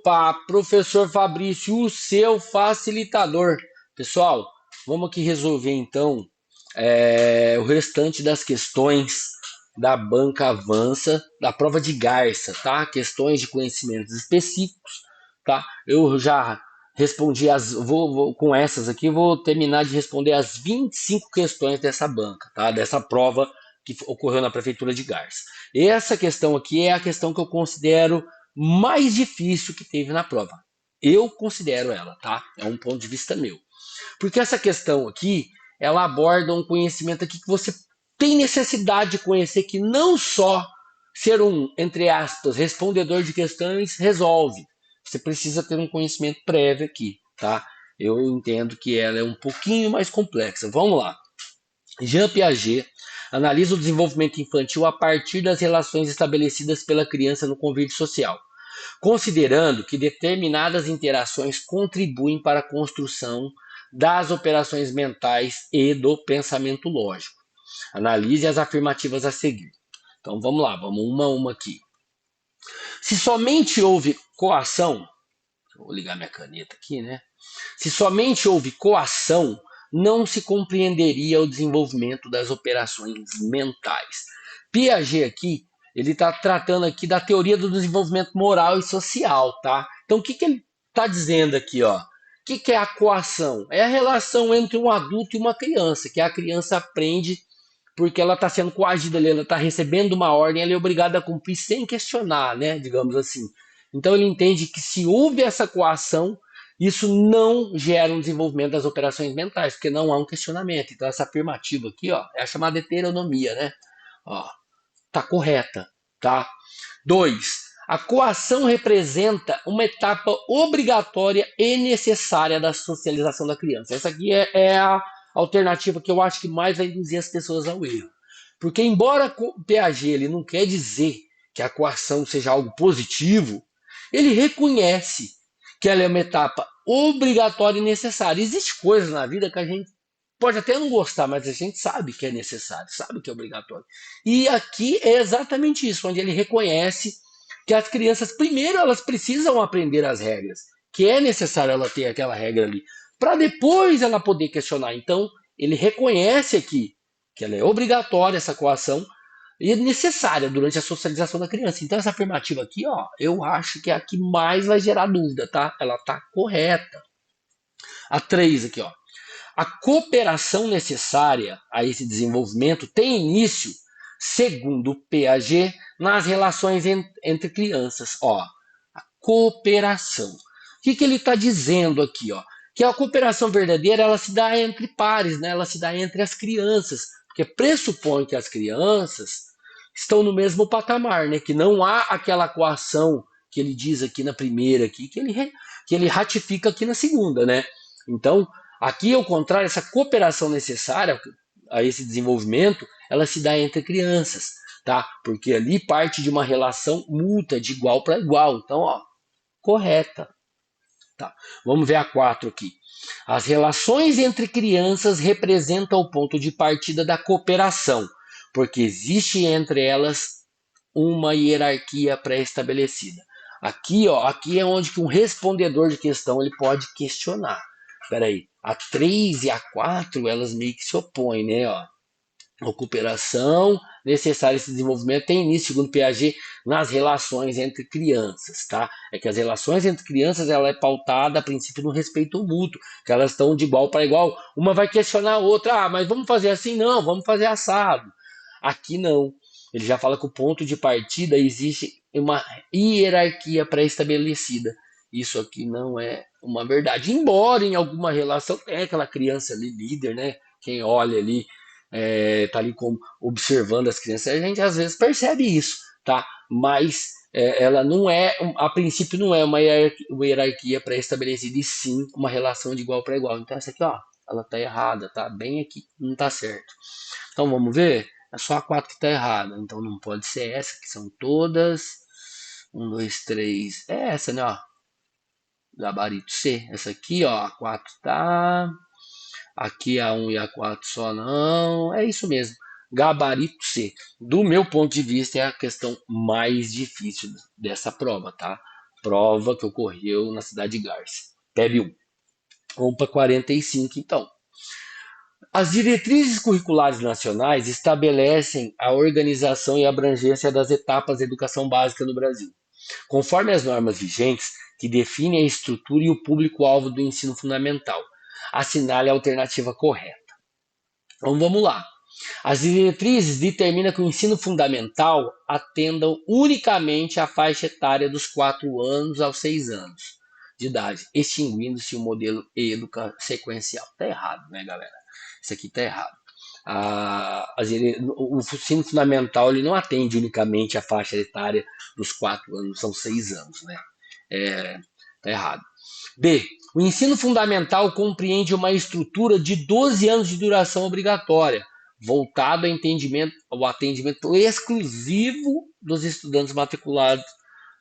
Opa, professor Fabrício, o seu facilitador. Pessoal, vamos aqui resolver então o restante das questões da banca avança da prova de Garça, tá? Questões de conhecimentos específicos, tá? Eu já respondi com essas aqui, vou terminar de responder as 25 questões dessa banca, tá? Dessa prova que ocorreu na prefeitura de Garça. Essa questão aqui é a questão que eu considero mais difícil que teve na prova. Eu considero ela, tá? É um ponto de vista meu. Porque essa questão aqui, ela aborda um conhecimento aqui que você tem necessidade de conhecer, que não só ser um, entre aspas, respondedor de questões resolve. Você precisa ter um conhecimento prévio aqui, tá? Eu entendo que ela é um pouquinho mais complexa. Vamos lá. Jean Piaget analisa o desenvolvimento infantil a partir das relações estabelecidas pela criança no convívio social, considerando que determinadas interações contribuem para a construção das operações mentais e do pensamento lógico. Analise as afirmativas a seguir. Então vamos lá, vamos uma a uma aqui. Se somente houve coação, vou ligar minha caneta aqui, né? Se somente houve coação, não se compreenderia o desenvolvimento das operações mentais. Piaget aqui, ele está tratando aqui da teoria do desenvolvimento moral e social, tá? Então, o que ele está dizendo aqui, ó? O que é a coação? É a relação entre um adulto e uma criança, que a criança aprende porque ela está sendo coagida ali, ela está recebendo uma ordem, ela é obrigada a cumprir sem questionar, né? Digamos assim. Então, ele entende que se houve essa coação, isso não gera um desenvolvimento das operações mentais, porque não há um questionamento. Então, essa afirmativa aqui, ó, é a chamada heteronomia, né? Ó, tá correta, tá? 2. A coação representa uma etapa obrigatória e necessária da socialização da criança. Essa aqui é a alternativa que eu acho que mais vai induzir as pessoas ao erro. Porque, embora o Piaget ele não quer dizer que a coação seja algo positivo, ele reconhece que ela é uma etapa obrigatória e necessária. Existem coisas na vida que a gente pode até não gostar, mas a gente sabe que é necessário, sabe que é obrigatório. E aqui é exatamente isso, onde ele reconhece que as crianças, primeiro, elas precisam aprender as regras, que é necessário ela ter aquela regra ali, para depois ela poder questionar. Então, ele reconhece aqui que ela é obrigatória, essa coação, e é necessária durante a socialização da criança. Então, essa afirmativa aqui, ó, eu acho que é a que mais vai gerar dúvida, tá? Ela tá correta. A 3 aqui, ó. A cooperação necessária a esse desenvolvimento tem início, segundo Piaget, nas relações entre crianças. Ó, a cooperação. O que ele está dizendo aqui? Ó? Que a cooperação verdadeira ela se dá entre pares, né? Ela se dá entre as crianças, porque pressupõe que as crianças estão no mesmo patamar, né? Que não há aquela coação que ele diz aqui na primeira, aqui, que ele ratifica aqui na segunda, né? Então, aqui, ao contrário, essa cooperação necessária a esse desenvolvimento, ela se dá entre crianças, tá? Porque ali parte de uma relação mútua, de igual para igual. Então, ó, correta. Tá. Vamos ver a 4 aqui. As relações entre crianças representam o ponto de partida da cooperação, porque existe entre elas uma hierarquia pré-estabelecida. Aqui, ó, aqui é onde que um respondedor de questão ele pode questionar. Espera aí, a 3 e a 4, elas meio que se opõem, né, ó. A cooperação necessária esse desenvolvimento tem início, segundo Piaget, nas relações entre crianças, tá? É que as relações entre crianças ela é pautada a princípio no respeito mútuo, que elas estão de igual para igual. Uma vai questionar a outra, mas vamos fazer assim? Não, vamos fazer assado. Aqui não. Ele já fala que o ponto de partida existe uma hierarquia pré-estabelecida. Isso aqui não é uma verdade. Embora em alguma relação tenha aquela criança ali, líder, né? Quem olha ali tá ali como observando as crianças, a gente às vezes percebe isso, tá? Mas ela não é, a princípio não é uma hierarquia pré-estabelecida, e sim uma relação de igual para igual. Então essa aqui, ó, ela tá errada, tá bem aqui, não tá certo. Então vamos ver? É só a 4 que tá errada, então não pode ser essa, que são todas. Um, dois, três. É essa, né, ó. Gabarito C. Essa aqui, ó, a 4 tá. Aqui a 1 e a 4 só não. É isso mesmo. Gabarito C. Do meu ponto de vista, é a questão mais difícil dessa prova, tá? prova que ocorreu na cidade de Garça. PEB 1. Vamos para 45, então. As diretrizes curriculares nacionais estabelecem a organização e abrangência das etapas da educação básica no Brasil, conforme as normas vigentes que definem a estrutura e o público-alvo do ensino fundamental. Assinale a alternativa correta. Então vamos lá. As diretrizes determinam que o ensino fundamental atenda unicamente à faixa etária dos 4 anos aos 6 anos de idade, extinguindo-se o modelo sequencial. Está errado, né, galera? Isso aqui está errado. O ensino fundamental ele não atende unicamente a faixa etária dos 4 anos, são 6 anos, né? Tá errado. B. O ensino fundamental compreende uma estrutura de 12 anos de duração obrigatória, voltado ao atendimento exclusivo dos estudantes matriculados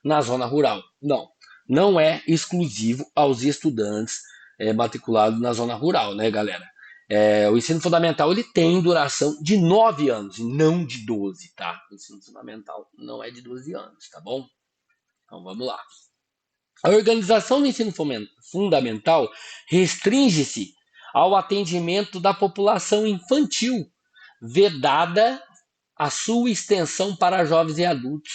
na zona rural. Não é exclusivo aos estudantes matriculados na zona rural, né, galera? O ensino fundamental ele tem duração de 9 anos, e não de 12, tá? O ensino fundamental não é de 12 anos, tá bom? Então vamos lá. A organização do ensino fundamental restringe-se ao atendimento da população infantil, vedada a sua extensão para jovens e adultos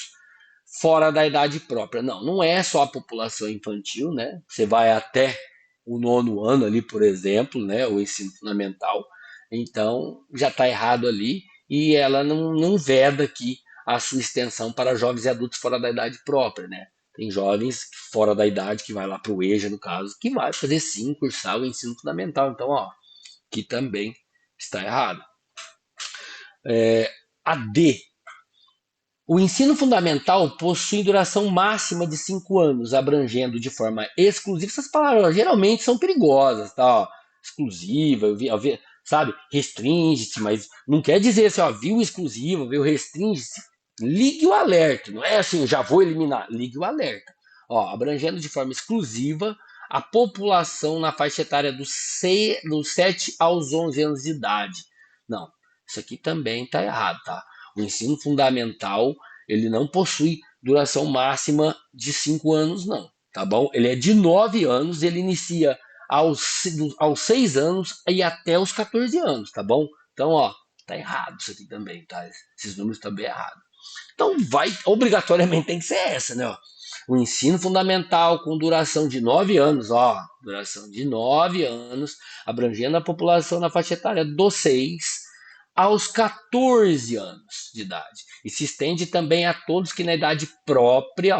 fora da idade própria. Não é só a população infantil, né? Você vai até o 9º ano ali, por exemplo, né? O ensino fundamental. Então, já está errado ali e ela não veda aqui a sua extensão para jovens e adultos fora da idade própria, né? Tem jovens fora da idade que vai lá para o EJA, no caso, que vai fazer sim, cursar o ensino fundamental. Então, que também está errado. A D. O ensino fundamental possui duração máxima de 5 anos, abrangendo de forma exclusiva. Essas palavras geralmente são perigosas, tá? Exclusiva, sabe? Restringe-se, mas não quer dizer assim, viu exclusiva, viu restringe-se. Ligue o alerta, não é assim, já vou eliminar. Ligue o alerta. Abrangendo de forma exclusiva a população na faixa etária dos 7 aos 11 anos de idade. Não, isso aqui também está errado, tá? O ensino fundamental, ele não possui duração máxima de 5 anos, não, tá bom? Ele é de 9 anos, ele inicia aos 6 anos e até os 14 anos, tá bom? Então, tá errado isso aqui também, tá? Esses números estão bem errados. Então, obrigatoriamente tem que ser essa, né? O ensino fundamental com duração de 9 anos, duração de 9 anos, abrangendo a população na faixa etária dos 6 aos 14 anos de idade. E se estende também a todos que na idade própria,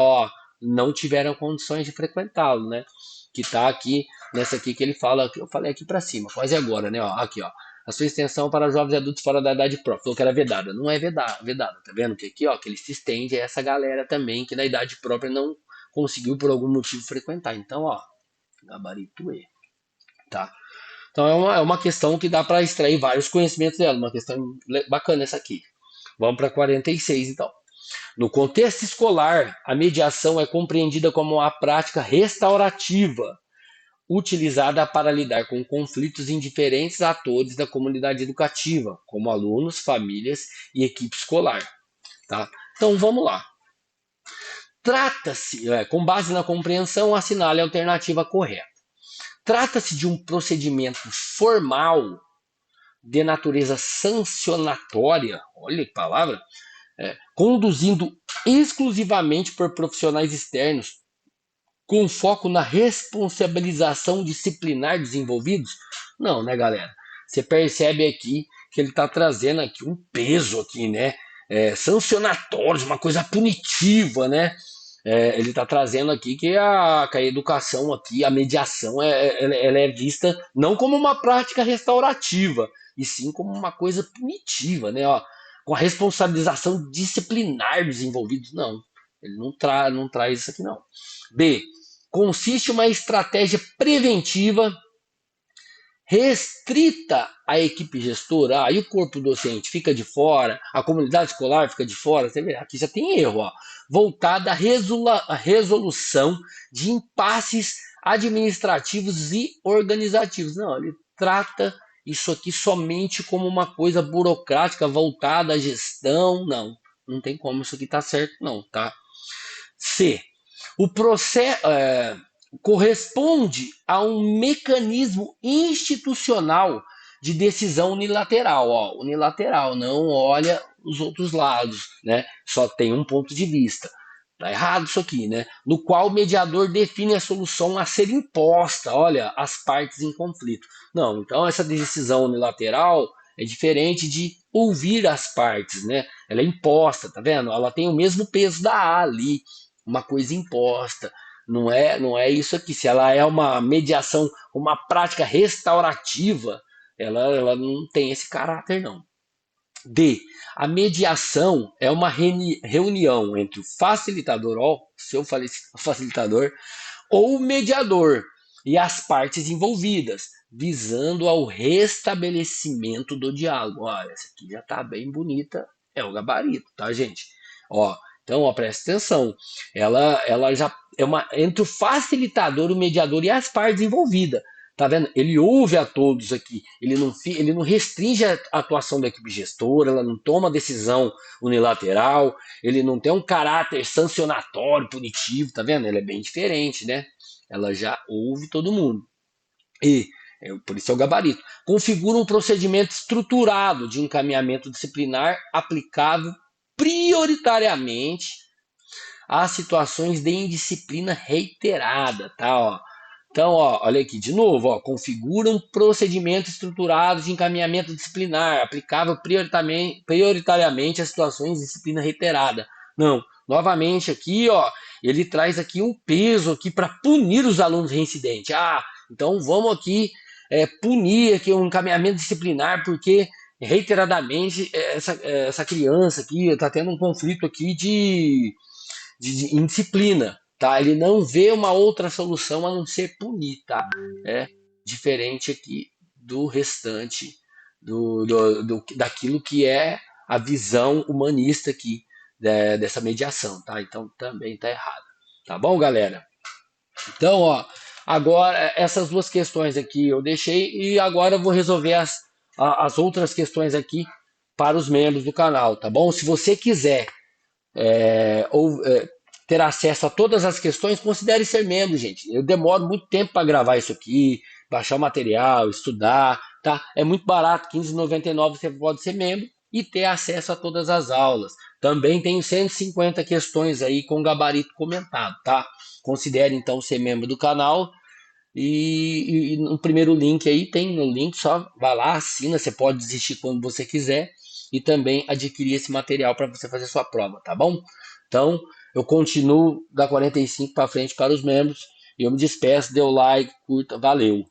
não tiveram condições de frequentá-lo, né? Que está aqui, nessa aqui que ele fala, que eu falei aqui para cima, quase agora, né? Aqui, a sua extensão para jovens e adultos fora da idade própria. Falou que era vedada. Não é vedada, tá vendo? Que aqui, que ele se estende a essa galera também que na idade própria não conseguiu por algum motivo frequentar. Então, gabarito E, tá? Então é uma questão que dá para extrair vários conhecimentos dela, uma questão bacana essa aqui. Vamos para 46, então. No contexto escolar, a mediação é compreendida como uma prática restaurativa, utilizada para lidar com conflitos em diferentes atores da comunidade educativa, como alunos, famílias e equipe escolar. Tá? Então vamos lá. Trata-se, com base na compreensão, assinale a alternativa correta. Trata-se de um procedimento formal de natureza sancionatória, olha que palavra, conduzindo exclusivamente por profissionais externos, com foco na responsabilização disciplinar dos envolvidos? Não, né, galera? Você percebe aqui que ele está trazendo aqui um peso aqui, né? Sancionatório, uma coisa punitiva, né? Ele está trazendo aqui que a educação aqui, a mediação, ela é vista não como uma prática restaurativa, e sim como uma coisa punitiva, né? Com a responsabilização disciplinar dos envolvidos. Não, ele não traz isso aqui, não. B. Consiste uma estratégia preventiva restrita à equipe gestora, aí o corpo docente fica de fora, a comunidade escolar fica de fora, você vê, aqui já tem erro, voltada à resolução de impasses administrativos e organizativos. Não, ele trata isso aqui somente como uma coisa burocrática voltada à gestão. Não tem como isso aqui tá certo, não, tá? C. O processo corresponde a um mecanismo institucional de decisão unilateral, ó, unilateral, não olha os outros lados, né? Só tem um ponto de vista. Tá errado isso aqui, né? No qual o mediador define a solução a ser imposta, olha, às partes em conflito. Não, então essa decisão unilateral é diferente de ouvir as partes, né? Ela é imposta, tá vendo? Ela tem o mesmo peso da A ali, uma coisa imposta. Não é isso aqui. Se ela é uma mediação, uma prática restaurativa, ela não tem esse caráter, não. D. A mediação é uma reunião entre o facilitador, ó, seu facilitador, ou o mediador e as partes envolvidas, visando ao restabelecimento do diálogo. Olha, essa aqui já está bem bonita, é o gabarito, tá, gente? Ó, então, ó, presta atenção. Ela já é uma entre o facilitador, o mediador e as partes envolvidas. Tá vendo? Ele ouve a todos aqui. Ele não restringe a atuação da equipe gestora, ela não toma decisão unilateral, ele não tem um caráter sancionatório, punitivo, tá vendo? Ela é bem diferente, né? Ela já ouve todo mundo. E, por isso é o gabarito. Configura um procedimento estruturado de encaminhamento disciplinar aplicável prioritariamente às situações de indisciplina reiterada, tá? Ó. Então, ó, olha aqui, de novo, ó, configura um procedimento estruturado de encaminhamento disciplinar, aplicável prioritariamente a situações de disciplina reiterada. Não, novamente aqui, ó, ele traz aqui um peso aqui para punir os alunos reincidentes. Ah, então vamos aqui punir aqui um encaminhamento disciplinar porque reiteradamente essa criança aqui está tendo um conflito aqui de indisciplina, tá? Ele não vê uma outra solução a não ser punir, tá? É diferente aqui do restante daquilo que é a visão humanista aqui dessa mediação, tá? Então também tá errado, tá bom, galera? Então, ó, agora essas duas questões aqui eu deixei e agora eu vou resolver as outras questões aqui para os membros do canal, tá bom? Se você quiser ou ter acesso a todas as questões, considere ser membro, gente. Eu demoro muito tempo para gravar isso aqui, baixar o material, estudar, tá? É muito barato, R$ 15,99 você pode ser membro e ter acesso a todas as aulas. Também tenho 150 questões aí com gabarito comentado, tá? Considere então ser membro do canal e no primeiro link aí tem no link, só vai lá, assina, você pode desistir quando você quiser e também adquirir esse material para você fazer sua prova, tá bom? Então, eu continuo da 45 para frente para os membros e eu me despeço, dê o like, curta, valeu!